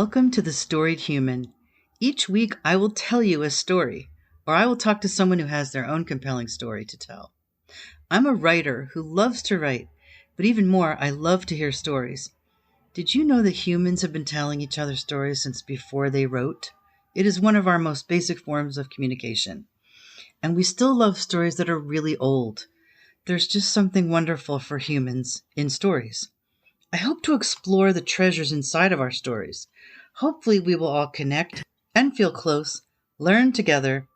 Welcome to the Storied Human. Each week I will tell you a story, or I will talk to someone who has their own compelling story to tell. I'm a writer who loves to write, but even more, I love to hear stories. Did you know that humans have been telling each other stories since before they wrote? It is one of our most basic forms of communication. And we still love stories that are really old. There's just something wonderful for humans in stories. I hope to explore the treasures inside of our stories. Hopefully, we will all connect and feel close, learn together,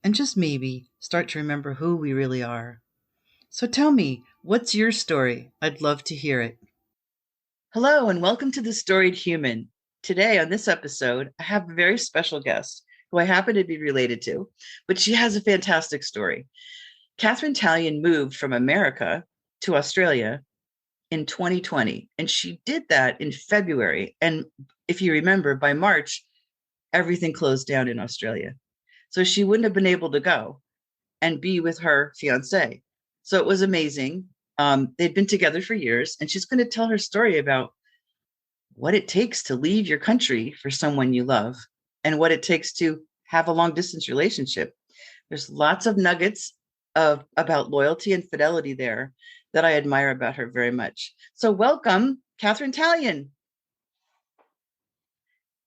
and just maybe start to remember who we really are. So tell me, what's your story? I'd love to hear it. Hello, and welcome to the Storied Human. Today, on this episode, I have a very special guest who I happen to be related to, but she has a fantastic story. Katherine Talian moved from America to Australia in 2020, and she did that in February. And if you remember, by March, everything closed down in Australia. So she wouldn't have been able to go and be with her fiance. So it was amazing. They'd been together for years, and she's going to tell her story about what it takes to leave your country for someone you love and what it takes to have a long distance relationship. There's lots of nuggets about loyalty and fidelity there that I admire about her very much. So welcome, Katherine Talian.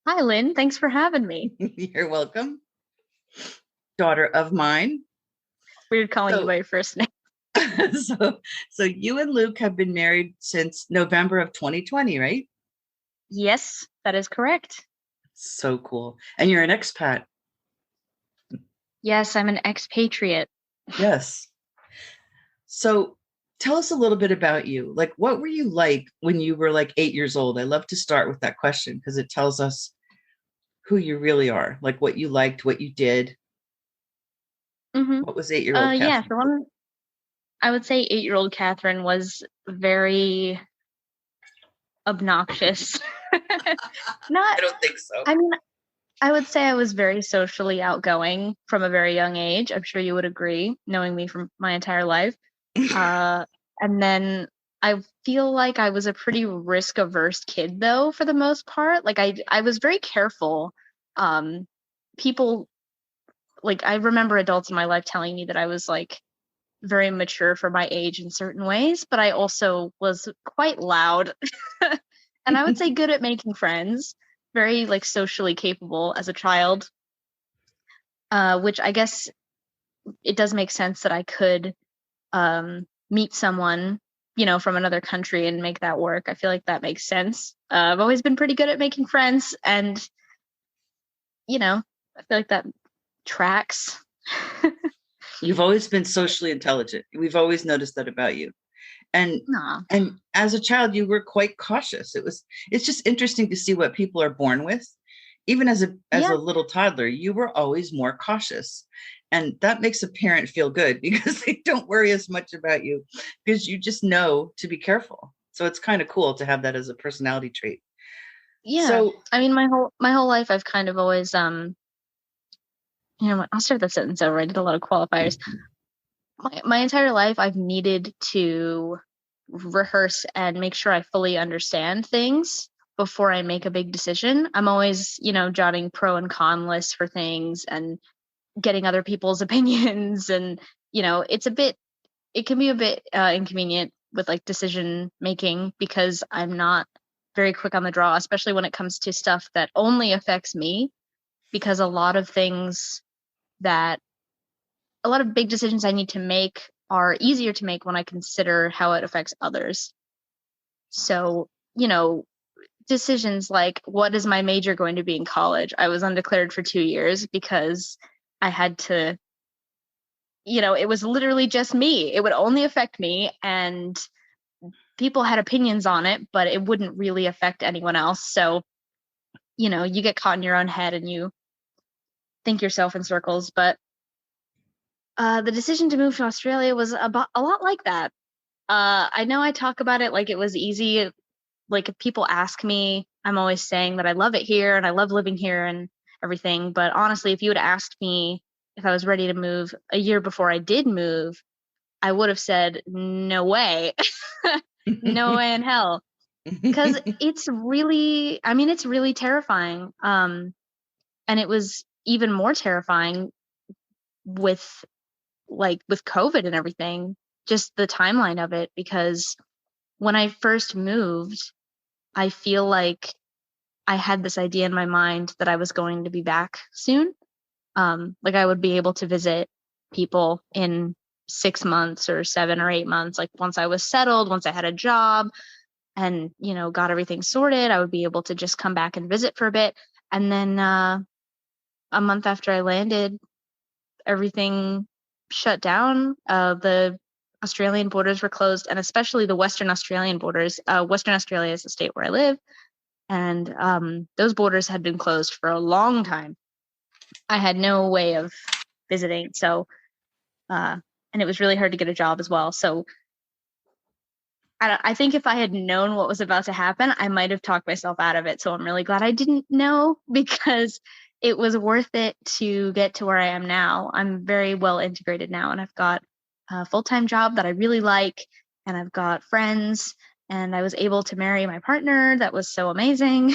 Hi, Lynn. Thanks for having me. You're welcome. Daughter of mine. Weird calling you by your first name. So you and Luke have been married since November of 2020, right? Yes, that is correct. So cool. And you're an expat. Yes, I'm an expatriate. Yes. So tell us a little bit about you. Like, what were you like when you were like 8 years old? I love to start with that question because it tells us who you really are, like what you liked, what you did. Mm-hmm. What was 8-year-old Katherine? Yeah, I would say 8-year-old Katherine was very obnoxious. I don't think so. I mean, I would say I was very socially outgoing from a very young age. I'm sure you would agree, knowing me from my entire life. And then I feel like I was a pretty risk-averse kid, though, for the most part. Like, I was very careful. People, like, I remember adults in my life telling me that I was, like, very mature for my age in certain ways, but I also was quite loud. And I would say good at making friends, very, like, socially capable as a child, which I guess it does make sense that I could meet someone, from another country and make that work. I feel like that makes sense. I've always been pretty good at making friends, and, I feel like that tracks. You've always been socially intelligent. We've always noticed that about you. And as a child, you were quite cautious. It's just interesting to see what people are born with. Even as a little toddler, you were always more cautious. And that makes a parent feel good because they don't worry as much about you because you just know to be careful. So it's kind of cool to have that as a personality trait. Yeah. So, I mean, my whole life, I've kind of always, I'll start that sentence over. I did a lot of qualifiers. My entire life, I've needed to rehearse and make sure I fully understand things before I make a big decision. I'm always, jotting pro and con lists for things and getting other people's opinions. And, it can be a bit inconvenient with like decision making because I'm not very quick on the draw, especially when it comes to stuff that only affects me, because a lot of big decisions I need to make are easier to make when I consider how it affects others. So, decisions like, what is my major going to be in college? I was undeclared for 2 years because I had to, it was literally just me. It would only affect me, and people had opinions on it, but it wouldn't really affect anyone else. So, you get caught in your own head and you think yourself in circles. But the decision to move to Australia was a lot like that. I know I talk about it like it was easy. Like, if people ask me, I'm always saying that I love it here and I love living here and everything. But honestly, if you had asked me if I was ready to move a year before I did move, I would have said, no way. No way in hell. because it's really, I mean, it's really terrifying. And it was even more terrifying with with COVID and everything, just the timeline of it, because when I first moved, I feel like I had this idea in my mind that I was going to be back soon. Like I would be able to visit people in 6 months or 7 or 8 months. Like once I was settled, once I had a job and, got everything sorted, I would be able to just come back and visit for a bit. And then a month after I landed, everything shut down. The Australian borders were closed, and especially the Western Australian borders. Western Australia is the state where I live, and those borders had been closed for a long time. I had no way of visiting, so and it was really hard to get a job as well. So I think if I had known what was about to happen, I might have talked myself out of it. So I'm really glad I didn't know, because it was worth it to get to where I am now. I'm very well integrated now, and I've got a full-time job that I really like, and I've got friends, and I was able to marry my partner. That was so amazing.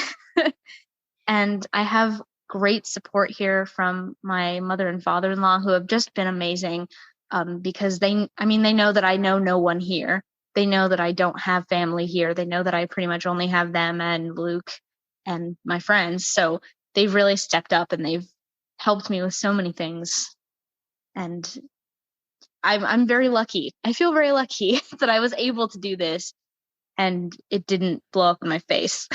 And I have great support here from my mother and father-in-law, who have just been amazing, because they know that I know no one here. They know that I don't have family here. They know that I pretty much only have them and Luke and my friends. So they've really stepped up, and they've helped me with so many things. And I'm very lucky. I feel very lucky that I was able to do this and it didn't blow up in my face.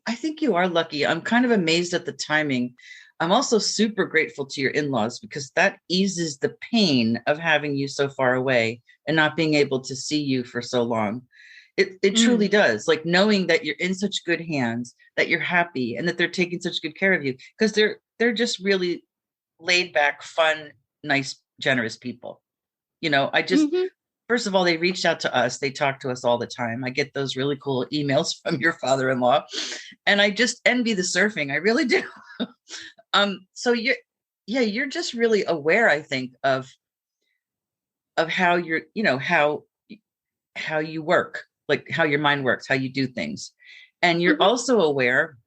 I think you are lucky. I'm kind of amazed at the timing. I'm also super grateful to your in-laws, because that eases the pain of having you so far away and not being able to see you for so long. It truly does. Like knowing that you're in such good hands, that you're happy, and that they're taking such good care of you, because they're just really laid back, fun, nice, generous people. I just First of all, they reached out to us. They talk to us all the time. I get those really cool emails from your father-in-law, and I just envy the surfing. I really do. So you're just really aware, I think, of how you're, how you work, like how your mind works, how you do things. And you're also aware,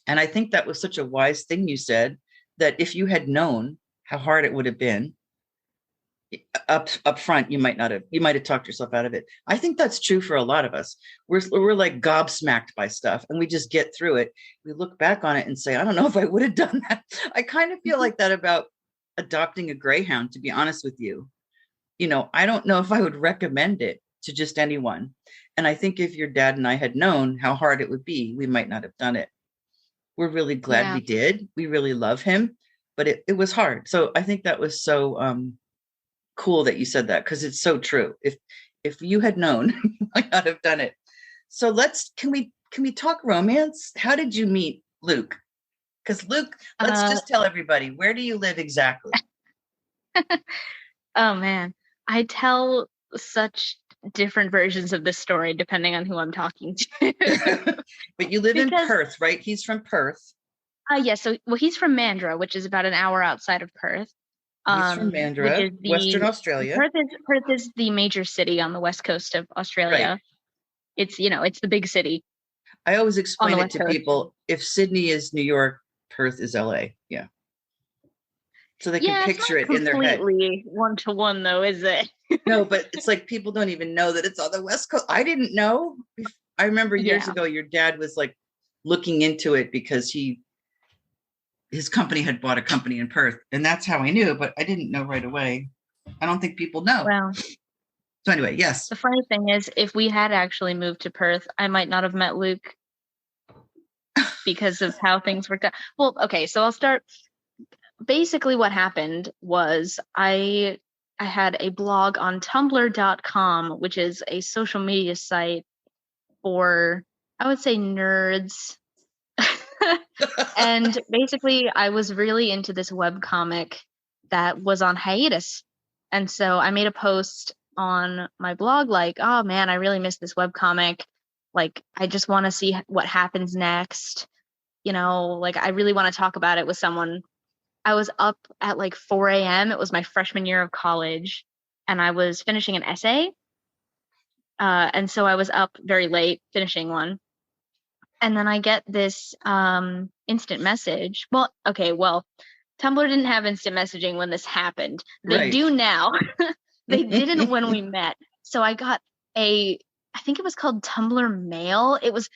and I think that was such a wise thing you said, that if you had known how hard it would have been up front, you might have talked yourself out of it. I think that's true for a lot of us. We're like gobsmacked by stuff, and we just get through it. We look back on it and say, I don't know if I would have done that. I kind of feel like that about adopting a greyhound, to be honest with you. I don't know if I would recommend it to just anyone. And I think if your dad and I had known how hard it would be, we might not have done it. We're really glad we did. We really love him, but it was hard. So I think that was so cool that you said that, because it's so true. If you had known, you might not have done it. So can we talk romance? How did you meet Luke? Because Luke, let's just tell everybody, where do you live exactly? Oh man, I tell such different versions of this story depending on who I'm talking to. But you live in Perth, right? He's from Perth. Yeah, he's from Mandurah, which is about an hour outside of Perth. He's from Mandurah, Western Australia. Perth is the major city on the west coast of Australia. Right. It's the big city. I always explain it to people. If Sydney is New York, Perth is LA. Yeah. So they can picture it in their head. Completely one-to-one though, is it? No, but it's like people don't even know that it's on the West Coast. I didn't know. I remember years ago, your dad was like looking into it because his company had bought a company in Perth, and that's how I knew, but I didn't know right away. I don't think people know. Well, so anyway, yes. The funny thing is, if we had actually moved to Perth, I might not have met Luke because of how things worked out. Well, okay, so I'll start. Basically, what happened was I had a blog on Tumblr.com, which is a social media site for, I would say, nerds. And basically, I was really into this webcomic that was on hiatus. And so I made a post on my blog like, oh man, I really miss this webcomic. Like, I just want to see what happens next. Like, I really want to talk about it with someone. I was up at like 4 a.m. It was my freshman year of college, and I was finishing an essay. And so I was up very late finishing one. And then I get this instant message. Well, okay, well, Tumblr didn't have instant messaging when this happened. They Right. do now. They didn't when we met. So I got I think it was called Tumblr Mail. It was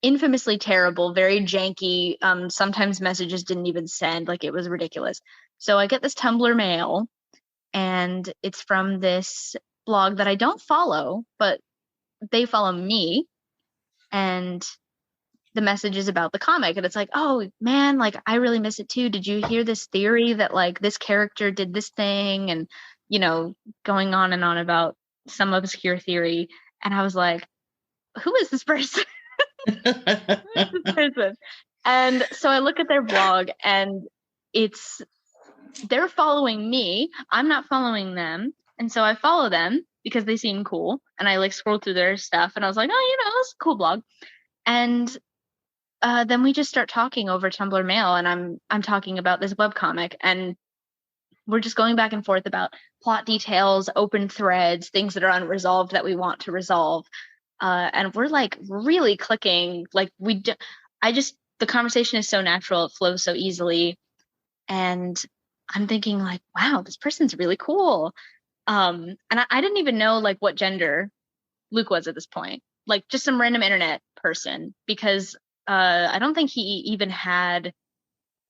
infamously terrible, very janky. Sometimes messages didn't even send, like it was ridiculous. So I get this Tumblr Mail, and it's from this blog that I don't follow, but they follow me. And the message is about the comic, and it's like, oh man, like I really miss it too. Did you hear this theory that like this character did this thing, and going on and on about some obscure theory. And I was like, who is this person? Who is this person? And so I look at their blog, and they're following me. I'm not following them. And so I follow them because they seem cool. And I like scroll through their stuff, and I was like, oh, it's a cool blog. And then we just start talking over Tumblr Mail, and I'm talking about this webcomic, and we're just going back and forth about plot details, open threads, things that are unresolved that we want to resolve. And we're like really clicking. Like the conversation is so natural. It flows so easily. And I'm thinking like, wow, this person's really cool. And I didn't even know like what gender Luke was at this point, like just some random internet person, because I don't think he even had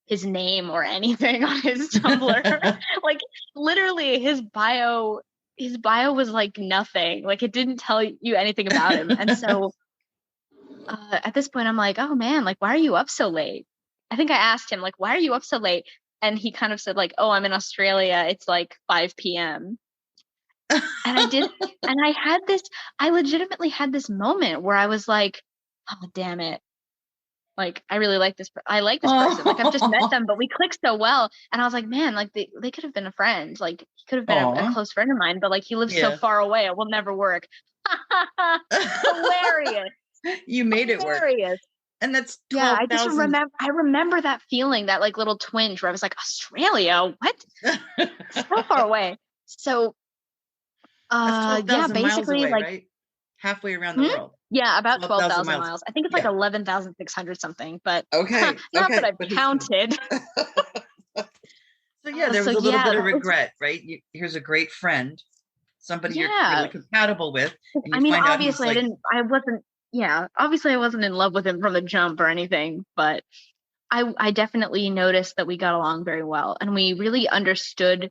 his name or anything on his Tumblr. Like literally his bio was like nothing. Like it didn't tell you anything about him. And so at this point I'm like, oh man, like why are you up so late? I think I asked him like, why are you up so late? And he kind of said like, oh, I'm in Australia. It's like 5 p.m. And I legitimately had this moment where I was like, oh, damn it. Like, I really like this. I like this person. Like, I've just met them, but we clicked so well. And I was like, man, like they could have been a friend. Like, he could have been a close friend of mine, but like he lives so far away, it will never work. Hilarious. You made it work. And that's 12, I just remember that feeling, that like little twinge where I was like, Australia, what? So far away. So basically miles away, like right? Halfway around the world. Yeah, about 12,000 miles. I think it's like 11,600 something, but not that I've counted. So there was a little bit of regret, right? Here's a great friend, somebody you're really compatible with. And I mean, obviously I wasn't in love with him from the jump or anything, but I definitely noticed that we got along very well, and we really understood,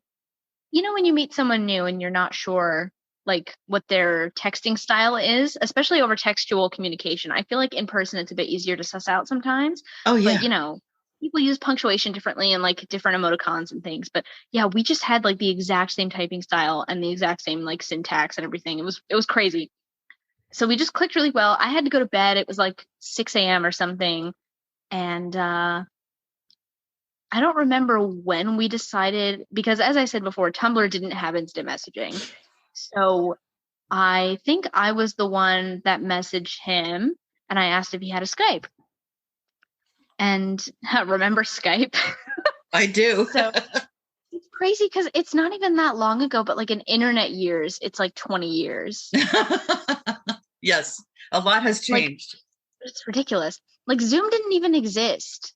when you meet someone new and you're not sure like what their texting style is, especially over textual communication. I feel like in person it's a bit easier to suss out sometimes. Oh yeah. But people use punctuation differently and like different emoticons and things. But yeah, we just had like the exact same typing style and the exact same like syntax and everything. It was crazy. So we just clicked really well. I had to go to bed. It was like 6 a.m. or something. And I don't remember when we decided, because as I said before, Tumblr didn't have instant messaging. So I think I was the one that messaged him, and I asked if he had a Skype. And remember Skype? I do. So it's crazy because it's not even that long ago, but like in internet years, it's like 20 years. Yes, a lot has changed. Like, it's ridiculous. Like Zoom didn't even exist,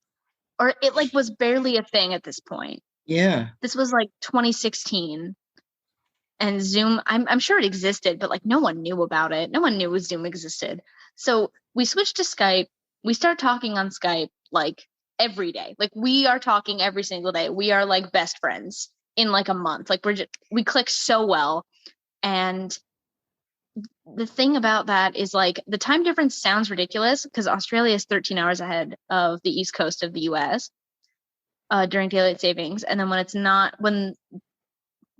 or it like was barely a thing at this point. Yeah. This was like 2016. And Zoom, I'm sure it existed, but like no one knew about it. No one knew Zoom existed. So we switched to Skype. We start talking on Skype like every day. Like we are talking every single day. We are like best friends in like a month. Like we click so well. And the thing about that is like the time difference sounds ridiculous because Australia is 13 hours ahead of the East Coast of the US during daylight savings. And then when it's not,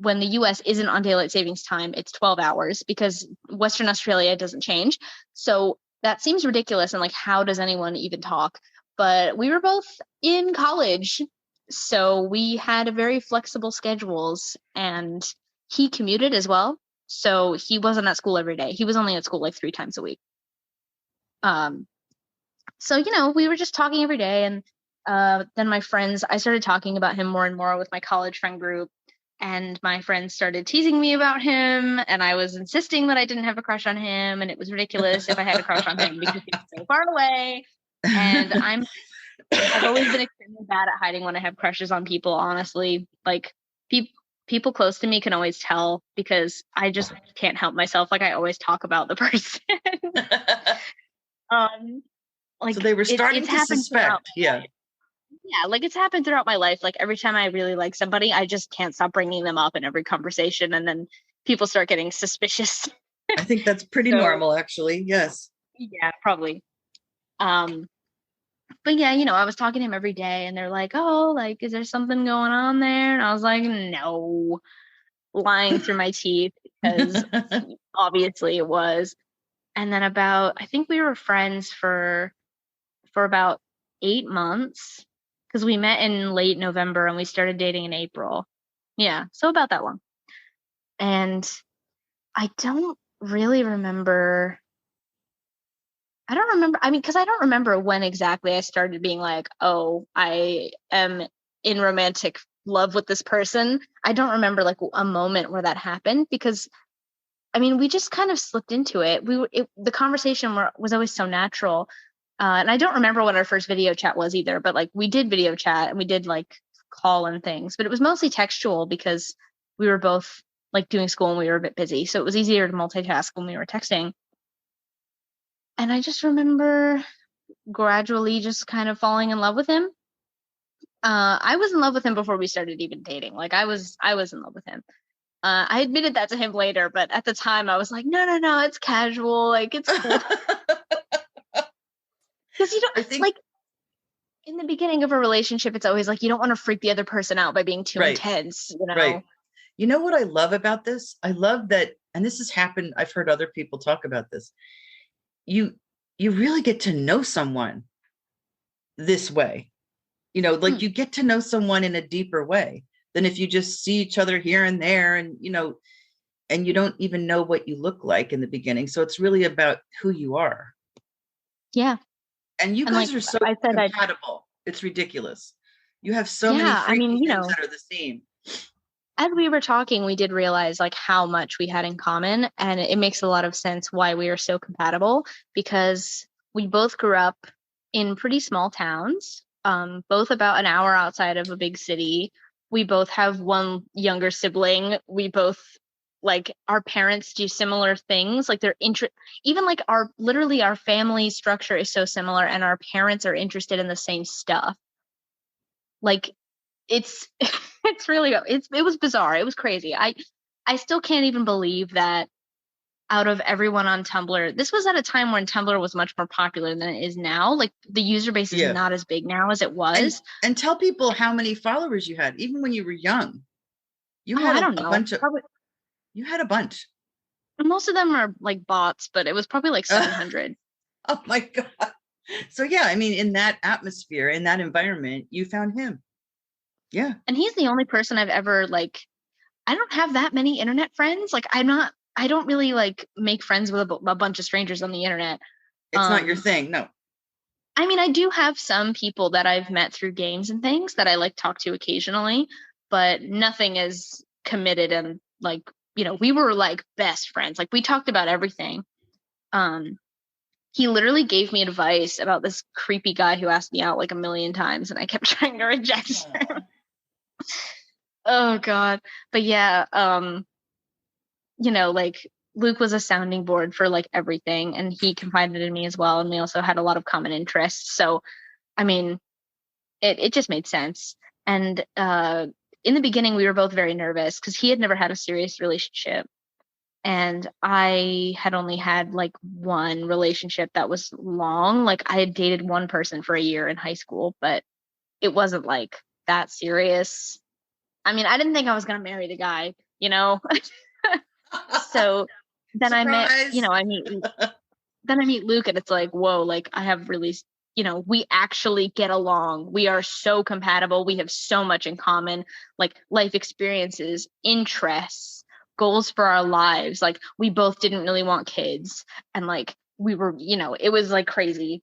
when the US isn't on daylight savings time, it's 12 hours because Western Australia doesn't change. So that seems ridiculous. And like, how does anyone even talk? But we were both in college, so we had very flexible schedules, and he commuted as well. So he wasn't at school every day. He was only at school like 3 times a week. So, we were just talking every day. And then my friends, I started talking about him more and more with my college friend group. and my friends started teasing me about him, and I was insisting that I didn't have a crush on him, and it was ridiculous if I had a crush on him because he was so far away. And I've always been extremely bad at hiding when I have crushes on people, honestly. Like, people close to me can always tell because I just can't help myself. Like, I always talk about the person. Like, so they were starting it's to happened suspect. Yeah. Yeah, like, it's happened throughout my life. Like, every time I really like somebody, I just can't stop bringing them up in every conversation, and then people start getting suspicious. I think that's pretty So, normal, actually. Yes. yeah, probably. Um, but yeah, I was talking to him every day, and they're like, "Oh, like, is there something going on there?" And I was like, "No," lying through my teeth because obviously it was. And then I think we were friends for about 8 months because we met in late November and we started dating in April. Yeah, so about that long. And I don't really remember. I don't remember. I mean, because I don't remember when exactly I started being like, oh, I am in romantic love with this person. I don't remember like a moment where that happened because, I mean, we just kind of slipped into it. The conversation was always so natural. And I don't remember what our first video chat was either, but like we did video chat and we did like call and things, but it was mostly textual because we were both like doing school and we were a bit busy. So it was easier to multitask when we were texting. And I just remember gradually just kind of falling in love with him. I was in love with him before we started even dating. Like I was in love with him. I admitted that to him later, but at the time I was like, no, it's casual. Like it's cool. Because I think like in the beginning of a relationship, it's always like you don't want to freak the other person out by being too intense, Right. You know what I love about this? I love that, and this has happened. I've heard other people talk about this. You really get to know someone this way. Like you get to know someone in a deeper way than if you just see each other here and there, and and you don't even know what you look like in the beginning. So it's really about who you are. Yeah. And you guys like are so I said, compatible. It's ridiculous. You have so many yeah, I freaky mean, things that are the same. as we were talking, we did realize like how much we had in common, and it makes a lot of sense why we are so compatible because we both grew up in pretty small towns, both about an hour outside of a big city. We both have one younger sibling. We both like our parents do similar things. Like even like our family structure is so similar, and our parents are interested in the same stuff. Like it's it's really it was bizarre. It was crazy. I still can't even believe that out of everyone on Tumblr, this was at a time when Tumblr was much more popular than it is now. Like the user base is not as big now as it was. And tell people how many followers you had, even when you were young. You had I don't a know. bunch of. You had a bunch. Most of them are like bots, but it was probably like 700. Oh my God. So yeah, I mean, in that atmosphere, in that environment, you found him. Yeah. And he's the only person I've ever like. I don't have that many internet friends. Like I don't really like make friends with a bunch of strangers on the internet. It's not your thing. No. I mean, I do have some people that I've met through games and things that I like talk to occasionally, but nothing is committed. And like, we were like best friends. Like we talked about everything. He literally gave me advice about this creepy guy who asked me out like a million times, and I kept trying to reject him. Oh God. But yeah, like Luke was a sounding board for like everything, and he confided in me as well. And we also had a lot of common interests. So, I mean, it just made sense. And in the beginning, we were both very nervous because he had never had a serious relationship. And I had only had like one relationship that was long. Like I had dated one person for a year in high school, but it wasn't like that serious. I mean, I didn't think I was going to marry the guy, So then Surprise. then I meet Luke, and it's like, whoa, like I have really, we actually get along. We are so compatible. We have so much in common, like life experiences, interests, goals for our lives. Like we both didn't really want kids, and like we were, it was like crazy.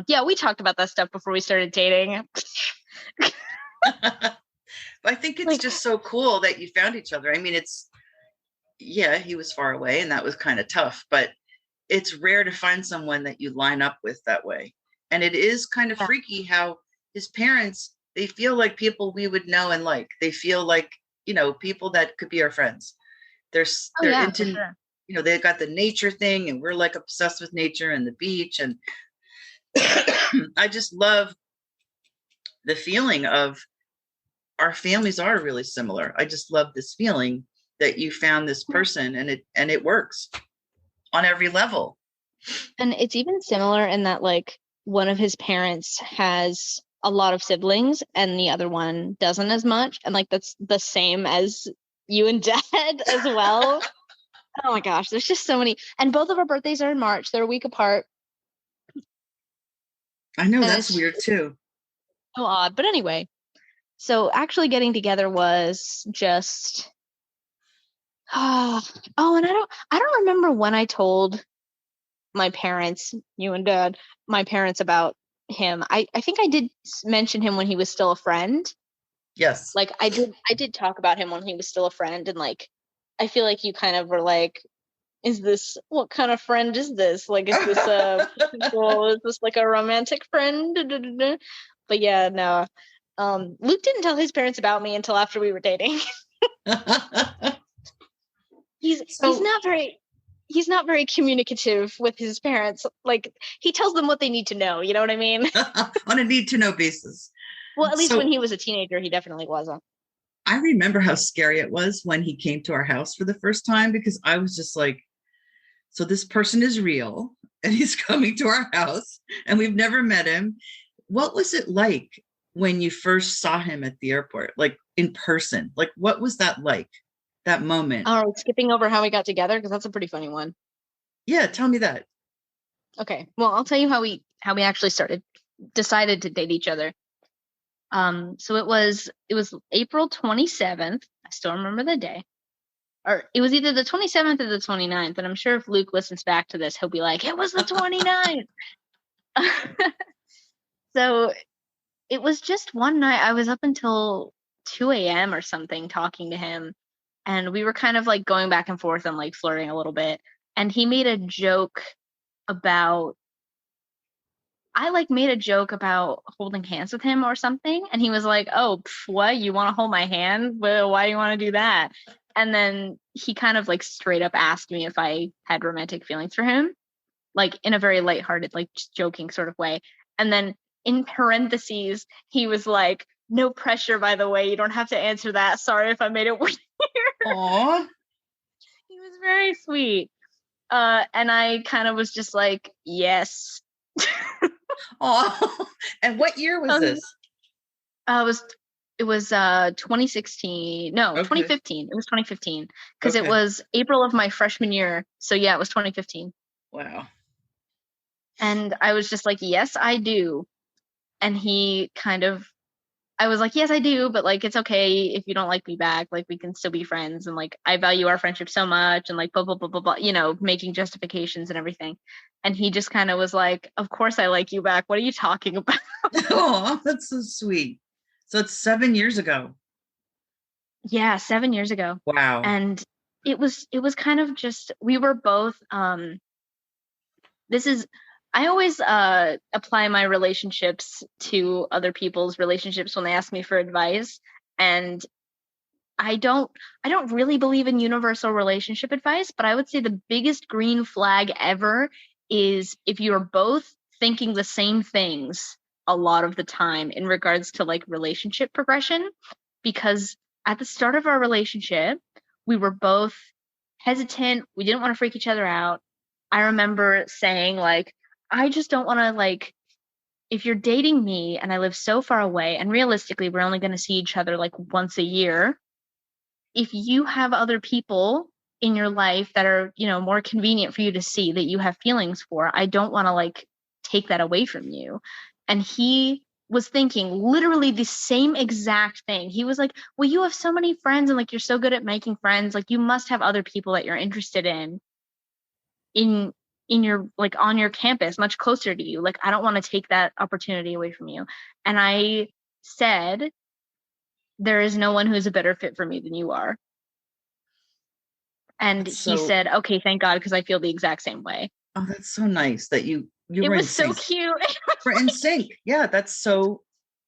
Yeah, we talked about that stuff before we started dating. I think it's Like, just so cool that you found each other. I mean, yeah, he was far away and that was kind of tough, but it's rare to find someone that you line up with that way. And it is kind of yeah. freaky how his parents, they feel like people we would know and like. They feel like, people that could be our friends. They're Oh they're yeah, for into, sure. they've got the nature thing and we're like obsessed with nature and the beach. And I just love the feeling of our families are really similar. I just love this feeling that you found this person and it works on every level. And it's even similar in that like one of his parents has a lot of siblings and the other one doesn't as much. And like that's the same as you and dad as well. Oh my gosh, there's just so many. And both of our birthdays are in March. They're a week apart. I know And that's it's weird too. so odd. But anyway, so actually getting together was just oh, and I don't remember when I told my parents, you and dad, my parents about him. I think I did mention him when he was still a friend. Yes. Like I did talk about him when he was still a friend, and like I feel like you kind of were like, is this, what kind of friend is this? Like, is this a potential, is this like a romantic friend? But yeah, no. Luke didn't tell his parents about me until after we were dating. He's So not very communicative with his parents. Like he tells them what they need to know, you know what I mean? on a need to know basis. Well, at least when So he was a teenager, he definitely wasn't. I remember how scary it was when he came to our house for the first time because I was just like, so this person is real and he's coming to our house and we've never met him. What was it like when you first saw him at the airport, like in person? Like, what was that like, that moment? Oh, skipping over how we got together because that's a pretty funny one. Yeah, tell me that. Okay, well, I'll tell you how we actually decided to date each other. So it was April 27th. I still remember the day. Or it was either the 27th or the 29th, and I'm sure if Luke listens back to this, he'll be like, "It was the 29th." So it was just one night. I was up until 2 a.m. or something talking to him, and we were kind of like going back and forth and like flirting a little bit. And he made a joke about I like made a joke about holding hands with him or something, and he was like, "Oh, what? You want to hold my hand? Well, why do you want to do that?" And then he kind of like straight up asked me if I had romantic feelings for him, like in a very lighthearted, like just joking sort of way. And then in parentheses, he was like, "No pressure, by the way. You don't have to answer that. Sorry if I made it weird." Aw. He was very sweet. And I kind of was just like, "Yes." Aw. And what year was Um, this? Uh, it was it was 2016. No, Okay. 2015. It was 2015 because it Okay. was April of my freshman year. So yeah, it was 2015. Wow. And I was just like, "Yes, I do." And he kind of I was like, "Yes, I do, but like it's okay if you don't like me back. Like we can still be friends and like I value our friendship so much and like blah blah blah blah blah, making justifications and everything." And he just kind of was like, "Of course I like you back. What are you talking about?" Oh, that's so sweet. So it's 7 years ago. Yeah, 7 years ago. Wow. And it was kind of just we were both this is I always apply my relationships to other people's relationships when they ask me for advice. And I don't I don't really believe in universal relationship advice, but I would say the biggest green flag ever is if you're both thinking the same things a lot of the time in regards to like relationship progression, because at the start of our relationship, we were both hesitant. We didn't want to freak each other out. I remember saying like, I just don't want to like if you're dating me and I live so far away and realistically we're only going to see each other like once a year, if you have other people in your life that are, more convenient for you to see that you have feelings for, I don't want to like take that away from you. And he was thinking literally the same exact thing. He was like, "Well, you have so many friends and like you're so good at making friends, like you must have other people that you're interested in in your like on your campus much closer to you. Like I don't want to take that opportunity away from you." And I said, there is no one who's a better fit for me than you are. And he said, okay, thank God, because I feel the exact same way. Oh, that's so nice that you it were in was so sync. cute. We're in sync. Yeah, that's so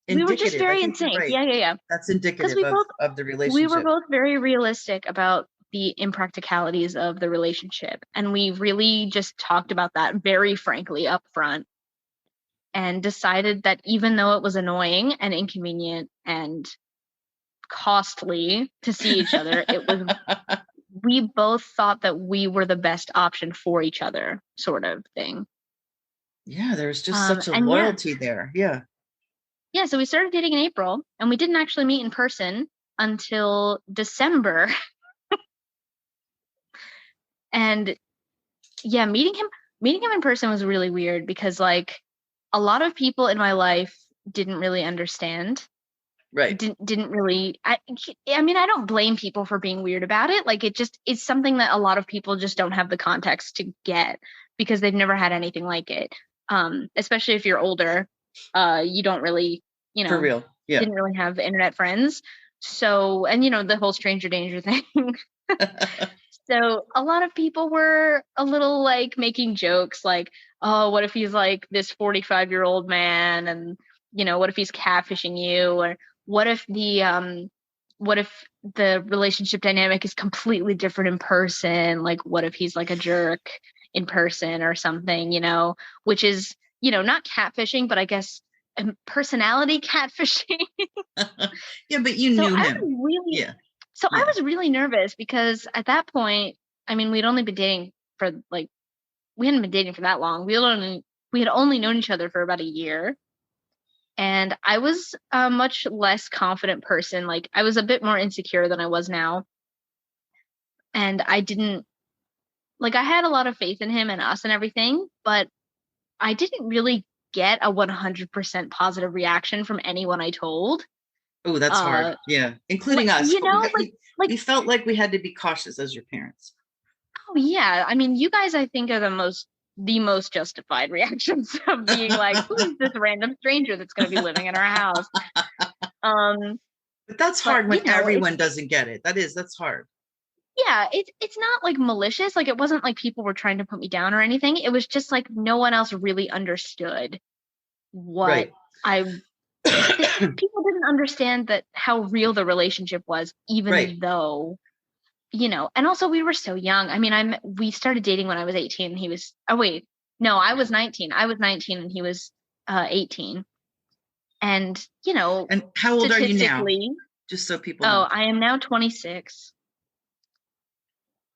indicative. We were just very in sync. Right. Yeah. That's indicative of the relationship. We were both very realistic about the impracticalities of the relationship. And we really just talked about that very frankly up front and decided that even though it was annoying and inconvenient and costly to see each other, it was we both thought that we were the best option for each other, sort of thing. Yeah, there's just such a loyalty there. Yeah. Yeah, so we started dating in April, and we didn't actually meet in person until December. And yeah, meeting him in person was really weird because like a lot of people in my life didn't really understand. Right. Didn't really I mean, I don't blame people for being weird about it. Like it's something that a lot of people just don't have the context to get because they've never had anything like it. Especially if you're older, you don't really, for real. Yeah. Didn't really have internet friends. So, and the whole stranger danger thing. So a lot of people were a little like making jokes like, oh, what if he's like this 45-year-old man and, what if he's catfishing you? Or what if the relationship dynamic is completely different in person? Like, what if he's like a jerk in person or something, which is, not catfishing, but I guess personality catfishing. Yeah, but you knew him. I was really nervous because at that point, I mean, we'd only been dating for we hadn't been dating for that long. We had only known each other for about a year. And I was a much less confident person. Like I was a bit more insecure than I was now. And I didn't I had a lot of faith in him and us and everything, but I didn't really get a 100% positive reaction from anyone I told. Oh, that's hard. Yeah. Including us. We felt like we had to be cautious as your parents. Oh yeah. I mean, you guys, I think, are the most justified reactions of being like, who is this random stranger that's going to be living in our house? But that's hard when everyone doesn't get it. That's hard. Yeah, it's not like malicious. Like it wasn't like people were trying to put me down or anything. It was just like no one else really understood what people didn't understand that how real the relationship was, even though, and also we were so young. I mean, we started dating when I was 18 and he was, I was 19. I was 19 and he was 18. And, and how old are you now? Just so people know. I am now 26.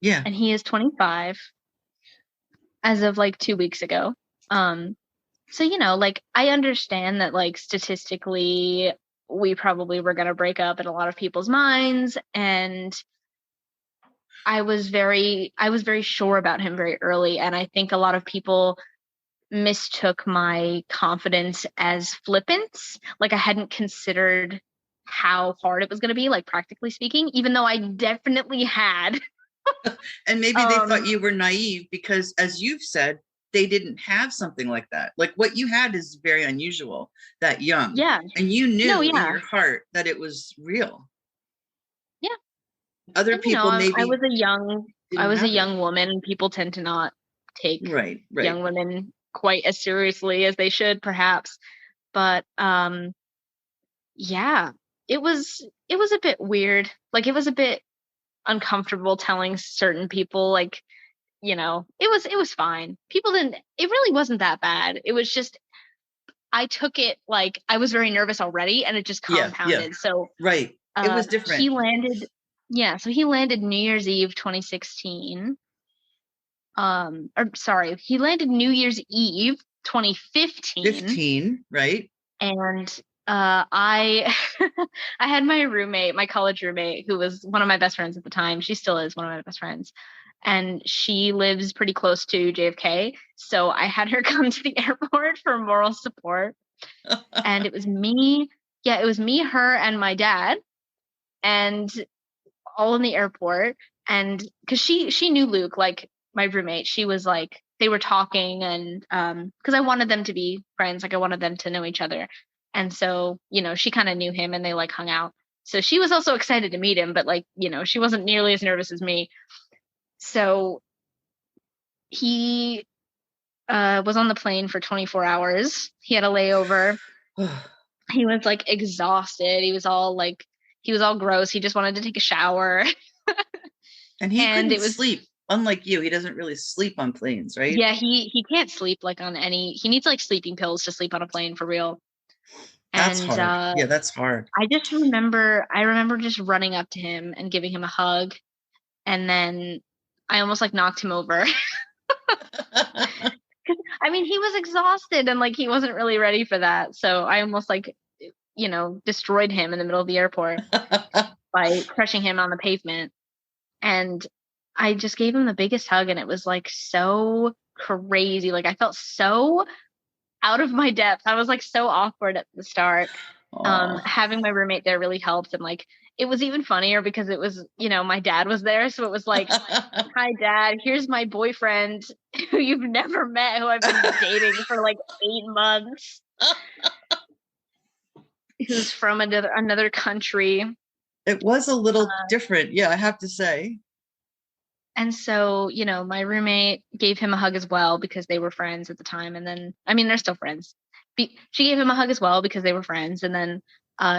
Yeah. And he is 25 as of 2 weeks ago. So, I understand that statistically we probably were going to break up in a lot of people's minds. And I was very sure about him very early. And I think a lot of people mistook my confidence as flippance. Like I hadn't considered how hard it was going to be, practically speaking, even though I definitely had. And maybe they thought you were naive because, as you've said, they didn't have something like that. Like what you had is very unusual, that young. Yeah. And you knew in your heart that it was real. Yeah. Other people maybe. I was a young woman, and people tend to not take young women quite as seriously as they should, perhaps. But yeah, it was a bit weird. It was a bit uncomfortable telling certain people it was fine. It really wasn't that bad. It was just I took it I was very nervous already and it just compounded. Yeah. So it was different. He landed New Year's Eve 2016. He landed New Year's Eve 2015. 15, right? And I I had my college roommate, who was one of my best friends at the time. She still is one of my best friends. And she lives pretty close to JFK. So I had her come to the airport for moral support. And it was me. Yeah, it was me, her, and my dad. And all in the airport. And because she knew Luke, my roommate, she was they were talking and because I wanted them to be friends. I wanted them to know each other. And so, she kind of knew him and they hung out. So she was also excited to meet him, but like, she wasn't nearly as nervous as me. So he was on the plane for 24 hours. He had a layover. He was like exhausted. He was all gross. He just wanted to take a shower. And he And couldn't it was, sleep. Unlike you, he doesn't really sleep on planes, right? yeah, he can't sleep like on he needs like sleeping pills to sleep on a plane for real. That's And hard. Yeah, that's hard. I remember just running up to him and giving him a hug. And then I almost like knocked him over. I mean, he was exhausted and like he wasn't really ready for that. So I almost like, destroyed him in the middle of the airport by crushing him on the pavement. And I just gave him the biggest hug, and it was like so crazy. Like I felt so out of my depth. I was like so awkward at the start. Having my roommate there really helped. And like it was even funnier because it was, my dad was there. So it was like, hi dad, here's my boyfriend who you've never met, who I've been dating for like 8 months. Who's from another country. It was a little different. Yeah, I have to say. And so, my roommate gave him a hug as well because they were friends at the time. And then, I mean, they're still friends. She gave him a hug as well because they were friends. And then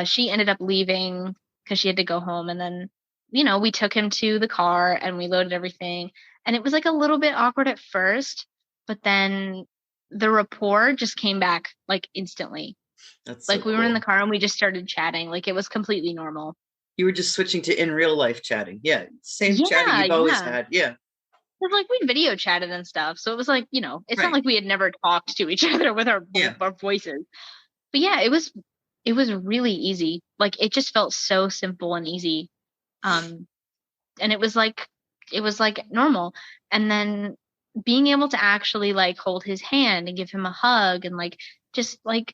she ended up leaving because she had to go home. And then, we took him to the car and we loaded everything. And it was like a little bit awkward at first, but then the rapport just came back like instantly. That's like so we cool. were in the car and we just started chatting. Like it was completely normal. You were just switching to in real life chatting. Yeah. Same chatting you've always had. Yeah. Because like we video chatted and stuff. So it was like, it's Right. not like we had never talked to each other with our voices. But yeah, it was really easy. Like it just felt so simple and easy. And it was like normal. And then being able to actually like hold his hand and give him a hug and like just like,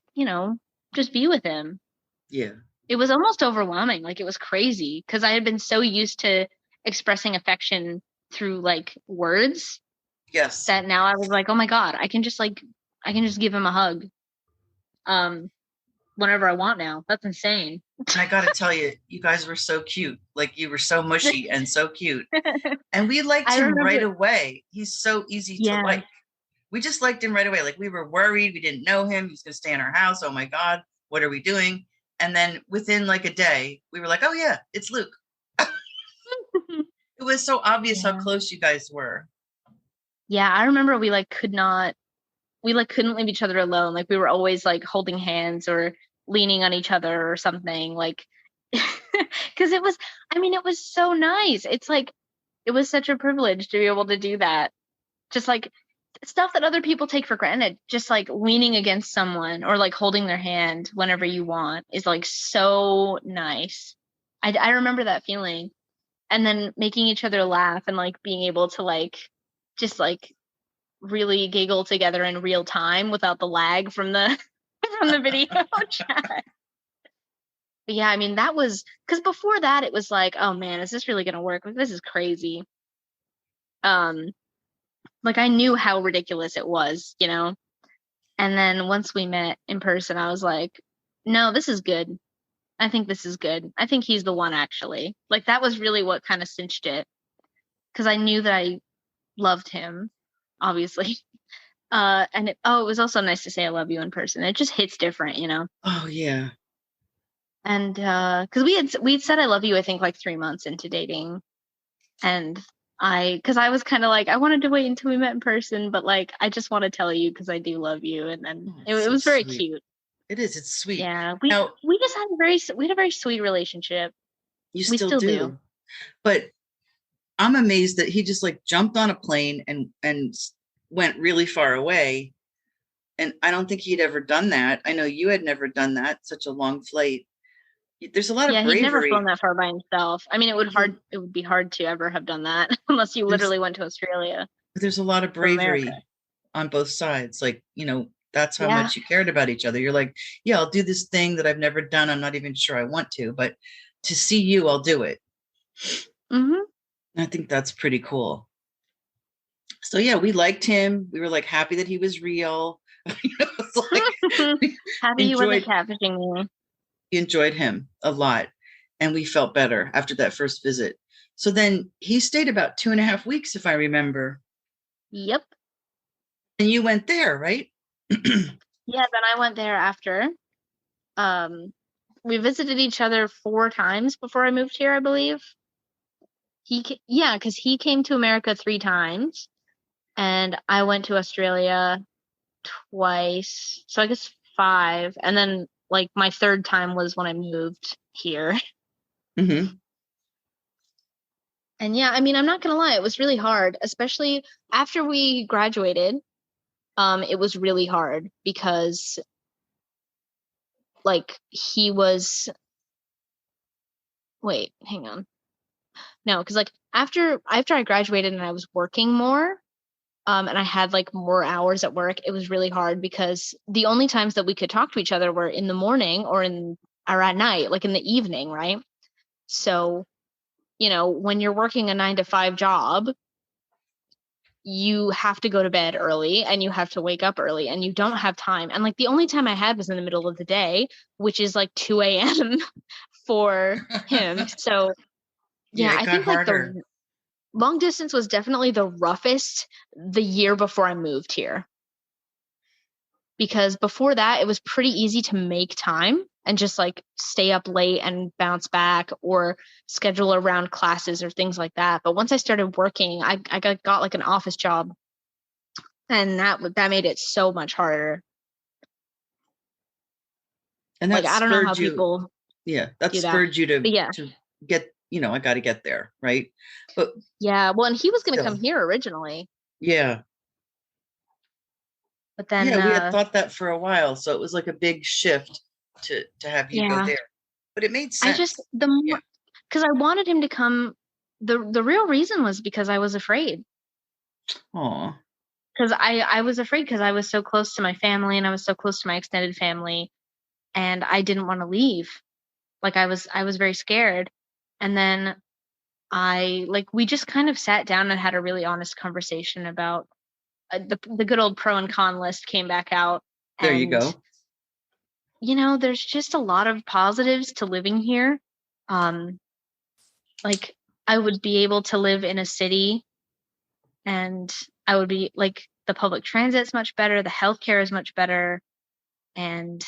just be with him. Yeah. It was almost overwhelming. Like it was crazy because I had been so used to expressing affection through like words. Yes. That now I was like, oh my God, I can just give him a hug. Whenever I want now. That's insane. And I got to tell you, you guys were so cute. Like you were so mushy and so cute. And we liked him right away. He's so easy to like. We just liked him right away. Like we were worried. We didn't know him. He was going to stay in our house. Oh my God, what are we doing? And then within like a day, we were like, oh yeah, it's Luke. It was so obvious how close you guys were. Yeah, I remember we couldn't leave each other alone. Like we were always like holding hands or leaning on each other or something, like because it was so nice. It's like it was such a privilege to be able to do that. Just like stuff that other people take for granted, just like leaning against someone or like holding their hand whenever you want is like so nice. I remember that feeling. And then making each other laugh and like being able to like just like really giggle together in real time without the lag from the video chat. But yeah, I mean, that was because before that it was like, oh man, is this really gonna work? This is crazy. Like I knew how ridiculous it was, and then once we met in person, I was like, no, this is good. I think this is good. I think he's the one, actually. Like that was really what kind of cinched it, because I knew that I loved him, obviously. And it was also nice to say I love you in person. It just hits different, Oh yeah. And because we'd said I love you, I think like 3 months into dating, and because I was kind of like I wanted to wait until we met in person, but like I just want to tell you because I do love you, and then it was very cute. It is. It's sweet. Yeah, we just had a very sweet relationship. You still do. But I'm amazed that he just like jumped on a plane and went really far away. And I don't think he'd ever done that. I know you had never done that, such a long flight. There's a lot of bravery. He'd never flown that far by himself. I mean, it would be hard to ever have done that unless you literally went to Australia. But there's a lot of bravery on both sides. Like, that's how much you cared about each other. You're like, yeah, I'll do this thing that I've never done. I'm not even sure I want to, but to see you, I'll do it. Mm-hmm. I think that's pretty cool. So yeah, we liked him. We were like happy that he was real. Happy you wasn't catfishing me. We enjoyed him a lot. and we felt better after that first visit. So then he stayed about 2.5 weeks, if I remember. Yep. And you went there, right? Yeah, then I went there after. We visited each other 4 times before I moved here, I believe. Because he came to America 3 times, and I went to Australia twice. So I guess 5. And then like my 3rd time was when I moved here. Mm-hmm. And yeah, I mean, I'm not gonna lie, it was really hard, especially after we graduated. It was really hard because like he was wait, hang on. No, because like after I graduated and I was working more, and I had like more hours at work, it was really hard because the only times that we could talk to each other were in the morning or at night, like in the evening, right? So, when you're working a 9 to 5 job, you have to go to bed early and you have to wake up early and you don't have time. And like the only time I had was in the middle of the day, which is like 2 a.m. for him. So Yeah, yeah, it I got think like harder. the long distance was definitely the roughest the year before I moved here. Because before that, it was pretty easy to make time and just like stay up late and bounce back or schedule around classes or things like that. But once I started working, I got like an office job, and that made it so much harder. And Like that I don't know how spurred you. people Yeah, that do that. spurred you But yeah. to get, I got to get there, right? But Yeah, well, and he was going to still, come here originally, yeah. but then Yeah, we had thought that for a while, so it was like a big shift to have you go yeah, there. But it made I sense. just the Yeah. more because I wanted him to come. The real reason was because I was afraid. Oh, Because I was afraid because I was so close to my family and I was so close to my extended family, and I didn't want to leave. Like I was very scared. And then we just kind of sat down and had a really honest conversation about the good old pro and con list came back out. there you And go. there's just a lot of positives to living here. um like I would be able to live in a city, and I would be like, the public transit's much better, the healthcare is much better. And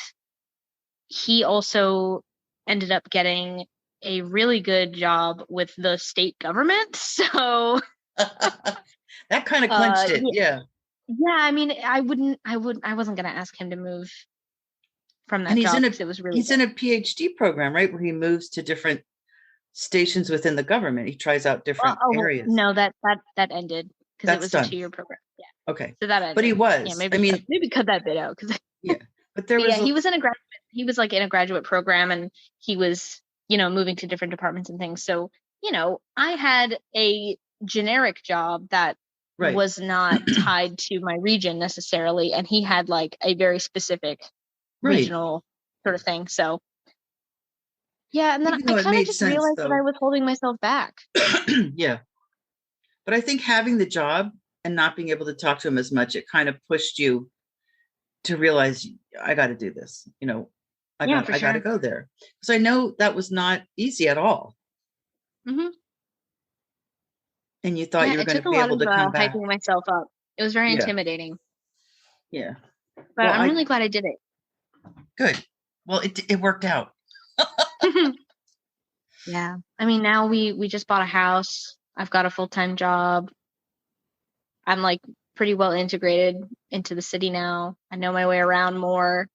he also ended up getting a really good job with the state government. So That kind of clinched it. yeah, Yeah. yeah, I mean, I wasn't going to ask him to move from And that job because it was really he's in a PhD program, right? Where he moves to different stations within the government. He tries out different well, areas. no, that ended because it That's was a done. 2-year program. Yeah. Okay. So that But he ended. Yeah, was. I mean, maybe cut that bit out because yeah. But there but yeah, was a he was like in a graduate program, and he was, moving to different departments and things. So, I had a generic job that right. was not tied to my region necessarily, and he had like a very specific Right. regional sort of thing. So, yeah, and then Even I though it kind of made just sense realized that I though. was holding myself back. Yeah. But I think having the job and not being able to talk to him as much, it kind of pushed you to realize I got to do this. Yeah, for I got to sure. go there because I know that was not easy at all. Hmm. And you thought Yeah, you were it going took to a be lot able of to come back. hyping myself up. It was very Yeah. intimidating, Yeah. but Well, I'm really glad I did good. Well, it worked out. it. Yeah. I mean, now we just bought a house. I've got a full-time job. I'm like pretty well integrated into the city now. I know my way around more.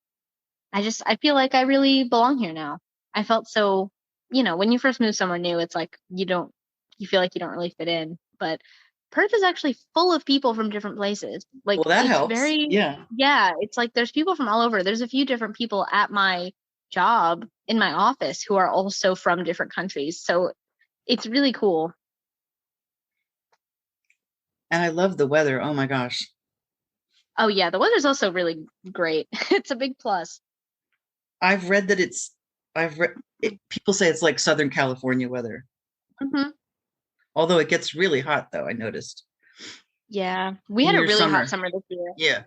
I feel like I really belong here now. I felt so, when you first move somewhere new, it's like you feel like you don't really fit in. But Perth is actually full of people from different places. Well, Like that it's helps. very, Yeah. yeah, it's like there's people from all over. There's a few different people at my job in my office who are also from different countries. So it's really cool. And I love the weather. Oh my gosh. Oh yeah, the weather's also really great. It's a big plus. I've read that people say it's like Southern California weather. Hmm. Although it gets really hot though, I noticed Yeah, we in had a your really hot summer. summer this year. Yeah.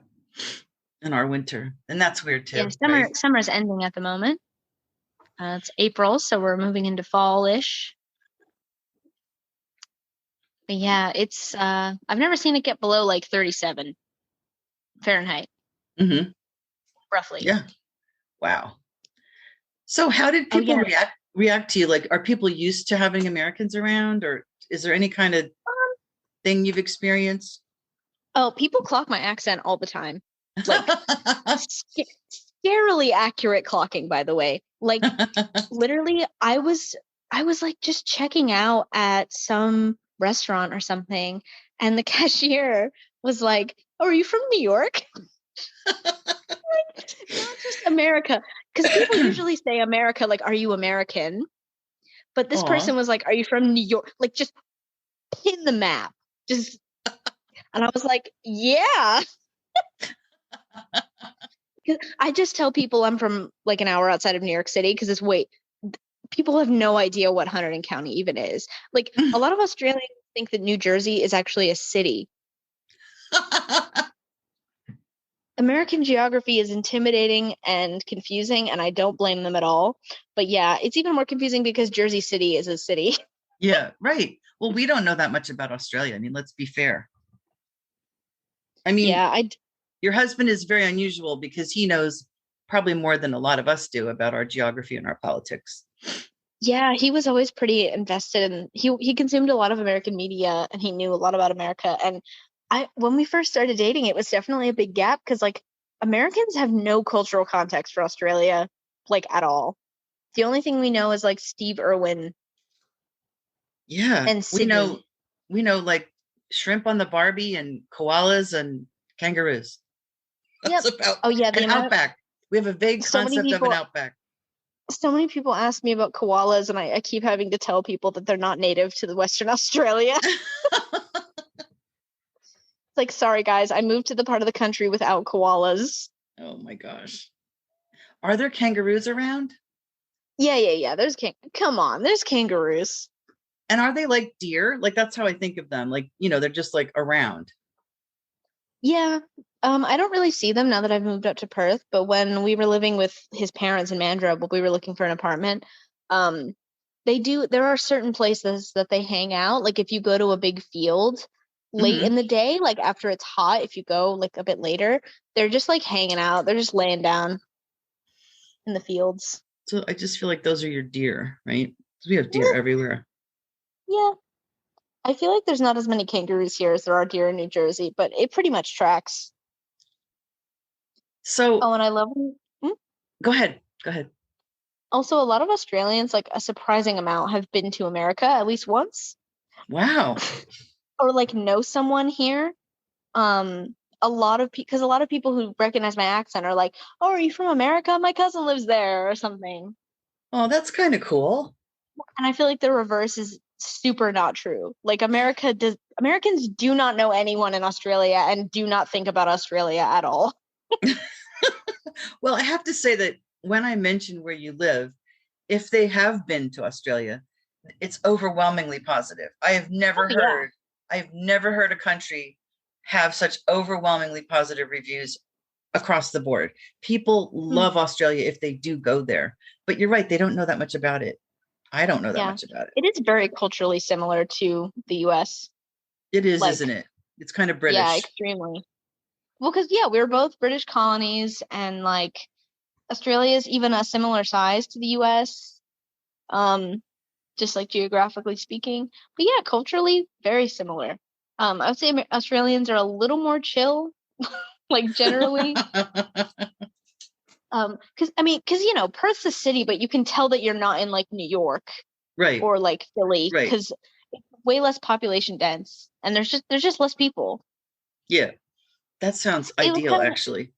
In our winter. And that's weird Yeah, too, right? summer's ending at the moment. It's April, so we're moving into fall-ish. But yeah, it's I've never seen it get below like 37 Fahrenheit, Mm-hmm. roughly. Yeah. Wow. So how did Oh people yeah. react to you? Like, are people used to having Americans around, or is there any kind of thing you've experienced? Oh, people clock my accent all the time. Like scarily accurate clocking, by the way. Like literally I was like just checking out at some restaurant or something, and the cashier was like, "Oh, are you from New York?" Not just America, because people usually say America, like, "Are you American?" But this Aw. person was like, "Are you from New York?" Like, just pin the map, just. And I was like, "Yeah." 'Cause I just tell people I'm from like an hour outside of New York City because it's wait, people have no idea what Hunterdon County even is. Like a lot of Australians think that New Jersey is actually a city. American geography is intimidating and confusing, and I don't blame them at all. But yeah, it's even more confusing because Jersey City is a city. Yeah, right. Well, we don't know that much about Australia. I mean, let's be fair. I mean, Yeah, your husband is very unusual because he knows probably more than a lot of us do about our geography and our politics. yeah, he was always pretty invested in he consumed a lot of American media and he knew a lot about America. And I when we first started dating, it was definitely a big gap because like Americans have no cultural context for Australia, like at all. The only thing we know is like Steve Irwin Yeah, and Sydney. we know like shrimp on the Barbie and koalas and kangaroos. That's Yep. about Oh yeah, the an amount outback. We have a vague so many concept of an people outback. so many people ask me about koalas, and I keep having to tell people that they're not native to the Western Australia. It's like, sorry guys, I moved to the part of the country without koalas. Oh my gosh. Are there kangaroos around? Yeah. Come on, there's kangaroos. And are they like deer? Like that's how I think of them. Like, they're just like around. Yeah. I don't really see them now that I've moved up to Perth, but when we were living with his parents in Mandurah, but we were looking for an apartment, um, there are certain places that they hang out. Like if you go to a big field late Hmm. in the day, like after it's hot, if you go like a bit later, they're just like hanging out. They're just laying down in the fields. So I just feel like those are your deer, right? 'Cause we have deer everywhere. Yeah. I feel like there's not as many kangaroos here as there are deer in New Jersey, but it pretty much tracks. So Oh, and I love go ahead. Go ahead. also a lot of Australians, like a surprising amount, have been to America at least once Wow. or like know someone here. A lot of because a lot of people who recognize my accent are like, "Oh, are you from America? My cousin lives there," or something. Oh, that's kind of cool. And I feel like the reverse is super not true. Like Americans do not know anyone in Australia and do not think about Australia at all. Well, I have to say that when I mention where you live, if they have been to Australia, it's overwhelmingly positive. Oh yeah. I have never heard a country have such overwhelmingly positive reviews across the board. People Hmm. love Australia if they do go there. But you're right, they don't know that much about it. I don't know that Yeah. much about it. It is very culturally similar to the US. It is, isn't Like, it? It's kind of yeah, British. extremely. Well, because yeah, we were both British colonies, and like Australia is even a similar size to the U.S. Um, just like geographically speaking. But yeah, culturally very similar. I would say Australians are a little more chill, like generally. Because Perth's a city, but you can tell that you're not in like New York Right, or like Philly, right. because it's way less population dense, and there's just less people. Yeah, that sounds It was ideal, kind of actually.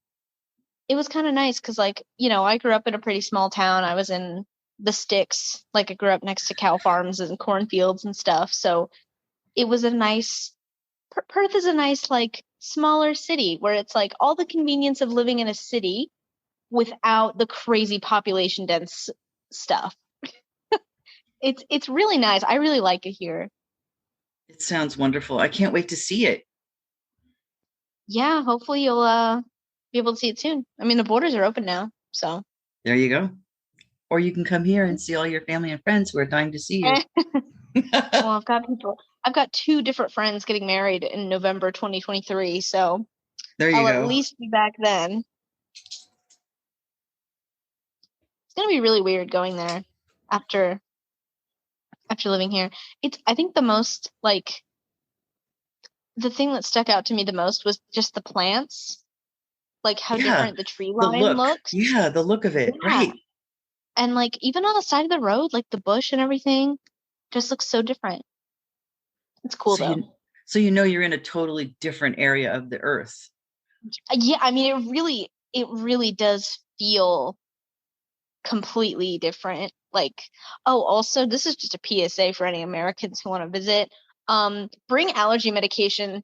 it was kind of nice because like I grew up in a pretty small town. I was in the sticks, like I grew up next to cow farms and cornfields and stuff, so it was a nice Perth is a nice like smaller city where it's like all the convenience of living in a city without the crazy population dense stuff. It's really nice. I really like it here. It sounds wonderful. I can't wait to see it. Yeah, hopefully you'll be able to see it soon. I mean, the borders are open now, so There you go. Or you can come here and see all your family and friends who are dying to see you. Well, I've got two different friends getting married in November 2023, so There you I'll at go. least be back then. It's gonna be really weird going there after living here. I think the most like the thing that stuck out to me the most was just the plants, like how Yeah. different the tree The line look. looks. Yeah, the look of it. Yeah. Right. And like even on the side of the road, like the bush and everything just looks so different. It's cool So though. you know you're in a totally different area of the earth. Yeah, I mean it really does feel completely different. Like, oh, also this is just a PSA for any Americans who want to visit. Bring allergy medication.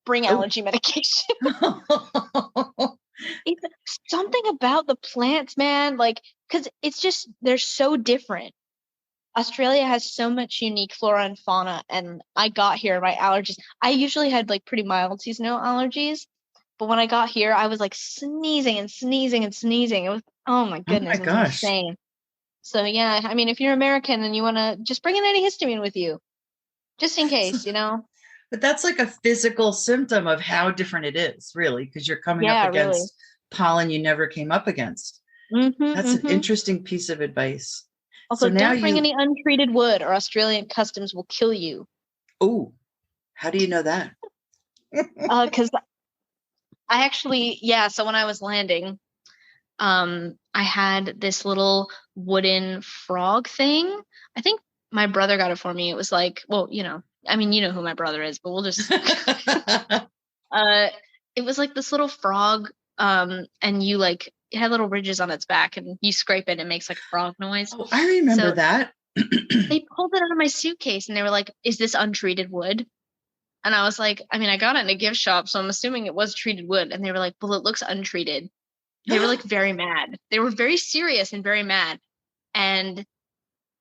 Bring Oh. allergy medication. It's something about the plants, man. Like, because it's just they're so different. Australia has so much unique flora and fauna, and I got here, my allergies. I usually had like pretty mild seasonal allergies, but when I got here, I was like sneezing and sneezing and sneezing. It was, oh my Oh my goodness, it was gosh. insane. So yeah, I mean, if you're American and you want to just bring an antihistamine with you, just in So, case, you know? but that's like a physical symptom of how different it is, really, because you're coming up Yeah, really. against pollen you never came up against. Mm-hmm, That's an mm-hmm. interesting piece of advice. Also, So now don't bring you, any untreated wood, or Australian customs will kill you. oh, how do you know that? Because I actually, yeah. So when I was landing, I had this little wooden frog thing. I think my brother got it for me. It was like, well, I mean, you know who my brother is, but we'll just uh it was like this little frog, and you like it had little ridges on its back and you scrape it and it makes like a frog noise. Oh, I remember So that. they pulled it out of my suitcase and they were like, "Is this untreated wood?" And I was like, I mean, I got it in a gift shop, so I'm assuming it was treated wood. And they were like, "Well, it looks untreated." They were like very mad. They were very serious and very mad. And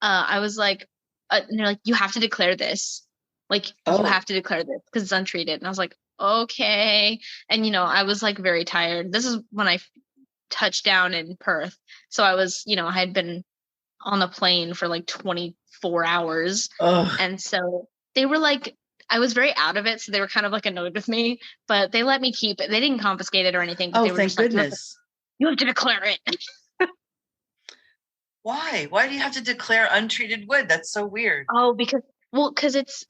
I was like, and they're like, "You have to declare this. Like, you Oh, have to declare this because it's untreated." And I was like, "Okay." And I was like very tired. This is when I touched down in Perth. So I was, I had been on the plane for like 24 hours. oh, And so they were like, I was very out of it. So they were kind of like annoyed with me, but they let me keep it. They didn't confiscate it or anything, but oh, they were thank just like, goodness. you have to declare it. Why? Why do you have to declare untreated wood? That's so weird. Oh, because it's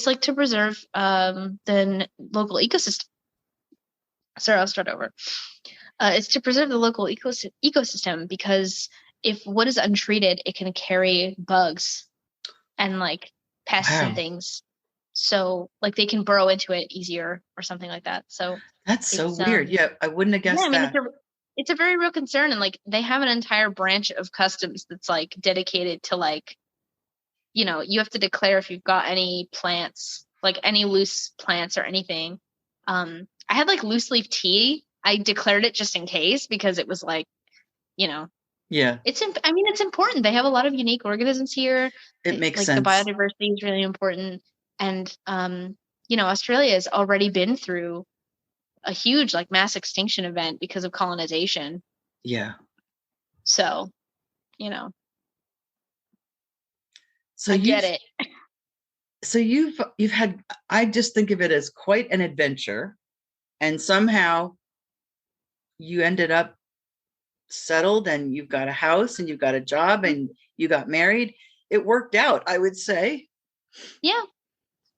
like to preserve the local ecosystem. Sorry, I'll start over. It's to preserve the local ecosystem because if wood is untreated, it can carry bugs and like pests and Wow. things. So like they can burrow into it easier or something like that. So That's so it's weird. Yeah, I wouldn't have yeah, I guessed mean that. it's a very real concern, and like they have an entire branch of customs that's like dedicated to like you have to declare if you've got any plants, like any loose plants or anything. I had like loose leaf tea. I declared it just in case because it was like, you know, Yeah, I mean, it's important. They have a lot of unique organisms here. it makes Like the sense. biodiversity is really important. And, Australia has already been through a huge like mass extinction event because of colonization. Yeah. So, you know, So I get you've it. you've had, I just think of it as quite an adventure, and somehow you ended up settled and you've got a house and you've got a job and you got married. It worked out, I would say. Yeah.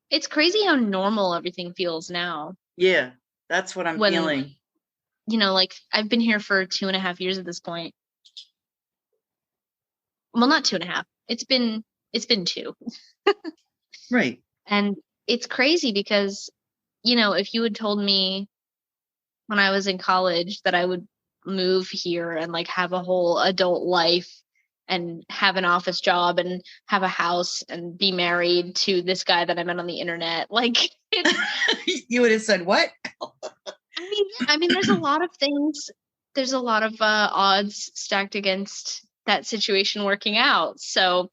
It's crazy how normal everything feels now. Yeah, that's what I'm When, feeling. like I've been here for 2.5 years at this point. Well, not 2.5. It's been two. Right. And it's crazy because, if you had told me when I was in college that I would move here and like have a whole adult life and have an office job and have a house and be married to this guy that I met on the internet, like You would have said what? I mean, there's a lot of things. There's a lot of odds stacked against that situation working out. So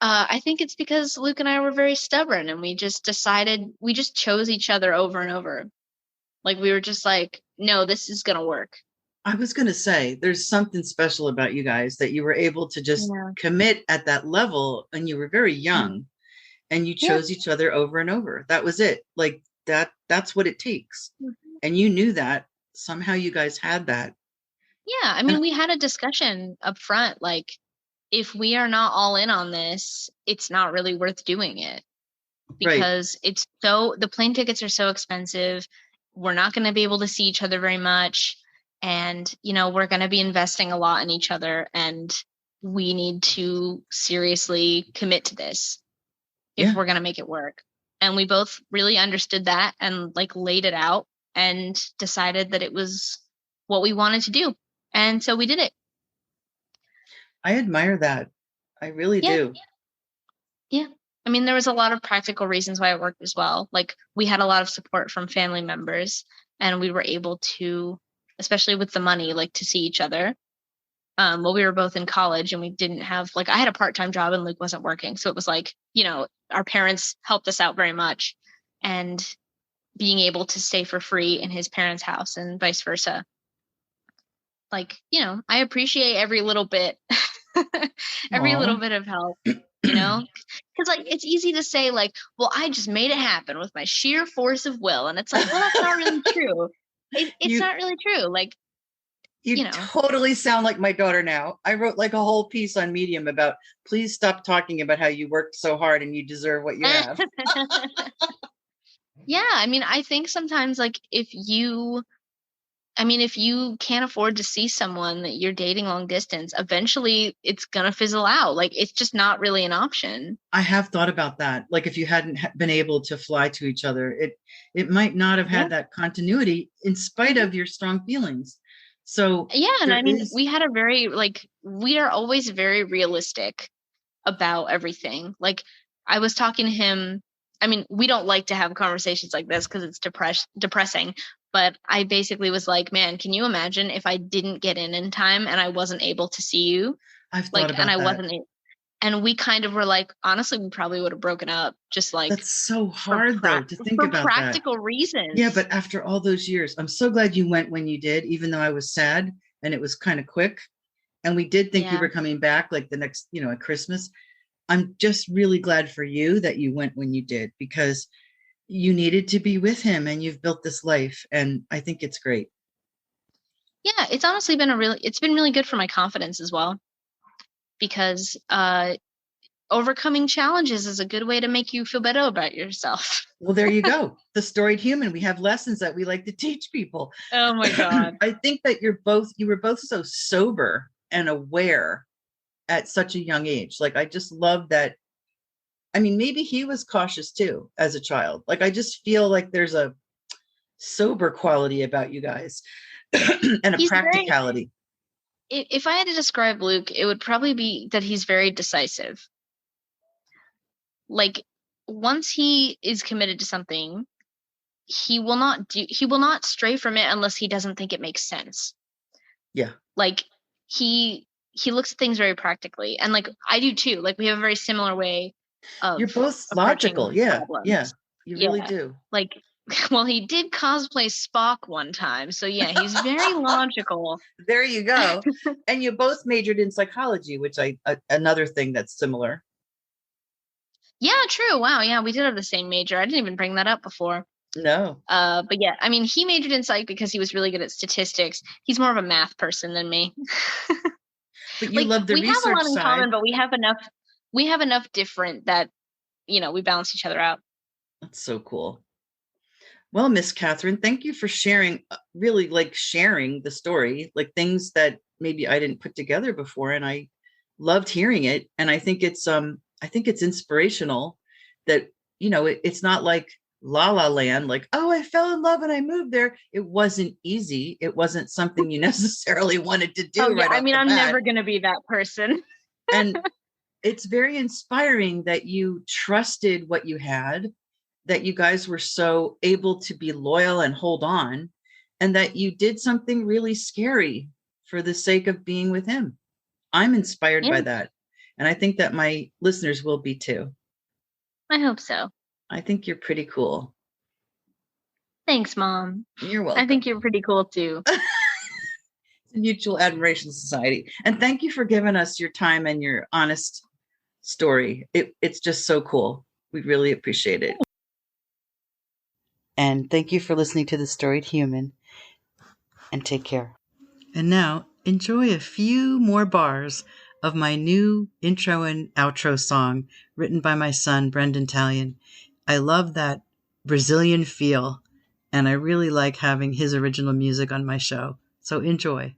I think it's because Luke and I were very stubborn, and we just chose each other over and over. Like we were just like, no, this is gonna work. I was going to say, there's something special about you guys that you were able to just Yeah. commit at that level, and you were very Mhm. young and you Yeah. chose each other over and over. That was it. Like that's what it takes. Mhm. And you knew that. Somehow you guys had that. Yeah. I And mean, we had a discussion up front, like, if we are not all in on this, it's not really worth doing it right. because the plane tickets are so expensive. We're not going to be able to see each other very much. And, we're going to be investing a lot in each other. And we need to seriously commit to this if Yeah. we're going to make it work. And we both really understood that and like laid it out and decided that it was what we wanted to do. And so we did it. I admire that. I really Yeah. do. Yeah. I mean, there was a lot of practical reasons why it worked as well. Like we had a lot of support from family members and we were able to, especially with the money, like to see each other. Well, we were both in college and we didn't have like I had a part-time job and Luke wasn't working. So it was like, our parents helped us out very much and being able to stay for free in his parents' house and vice versa. Like, I appreciate every little bit, every little Aw. bit of help, because like it's easy to say like, well, I just made it happen with my sheer force of will. And it's like, well, that's not really true. It's you not really true. Like, you totally sound like my daughter now. I wrote like a whole piece on Medium about please stop talking about how you worked so hard and you deserve what you have. yeah. I mean, I think sometimes like if you can't afford to see someone that you're dating long distance, eventually it's gonna fizzle out. Like it's just not really an option. I have thought about that. Like if you hadn't been able to fly to each other, it might not have Yeah. had that continuity in spite Mhm. of your strong feelings. So Yeah, and there I mean, is, we had a very like we are always very realistic about everything. Like I was talking to him. I mean, we don't like to have conversations like this because it's depressing. But I basically was like, man, can you imagine if I didn't get in time and I wasn't able to see you? I've thought Like, and about I that. wasn't, and we kind of were like, honestly, we probably would have broken up just like That's so for hard though to think for about that. practical Yeah, reasons. but after all those years, I'm so glad you went when you did, even though I was sad and it was kind of quick. And we did think you Yeah. were coming back like the next, at Christmas. I'm just really glad for you that you went when you did because you needed to be with him and you've built this life. And I think it's great. Yeah, it's honestly been it's been really good for my confidence as well because overcoming challenges is a good way to make you feel better about yourself. Well, there you go. The Storied Human. We have lessons that we like to teach people. Oh my God. I think that you were both so sober and aware at such a young age. Like, I just love that. I mean, maybe he was cautious too as a child. Like, I just feel like there's a sober quality about you guys and a He's very, practicality. if I had to describe Luke, it would probably be that he's very decisive. Like once he is committed to something, he will not stray from it unless he doesn't think it makes sense. Yeah. Like he looks at things very practically. And like I do too. Like we have a very similar way You're of both logical. approaching Yeah. Yeah. problems. You really Yeah. do. Like well, he did cosplay Spock one time. So yeah, he's very logical. There you go. And you both majored in psychology, which another thing that's similar. Yeah, true. Wow, yeah, we did have the same major. I didn't even bring that up before. No. But yeah, I mean, he majored in psych because he was really good at statistics. He's more of a math person than me. But you Like love the we have a research lot in side. common, but we have enough different that we balance each other out. That's so cool. Well, Miss Katherine, thank you for sharing, really like sharing the story, like things that maybe I didn't put together before. And I loved hearing it. And I think it's inspirational that, it's not like La La Land, like, oh, I fell in love and I moved there. It wasn't easy. It wasn't something you necessarily wanted to Oh do yeah, right I off mean, the I'm bat. never gonna be that person. And it's very inspiring that you trusted what you had, that you guys were so able to be loyal and hold on, and that you did something really scary for the sake of being with him. I'm inspired Yeah, by that. And I think that my listeners will be too. I hope so. I think you're pretty cool. Thanks, Mom. You're I think welcome. you're pretty cool too. Mutual Admiration Society. And thank you for giving us your time and your honest story. It's just so cool. We really appreciate it. And thank you for listening to The Storied Human. And take care. And now, enjoy a few more bars of my new intro and outro song written by my son, Brendan Talian. I love that Brazilian feel, and I really like having his original music on my show. So enjoy.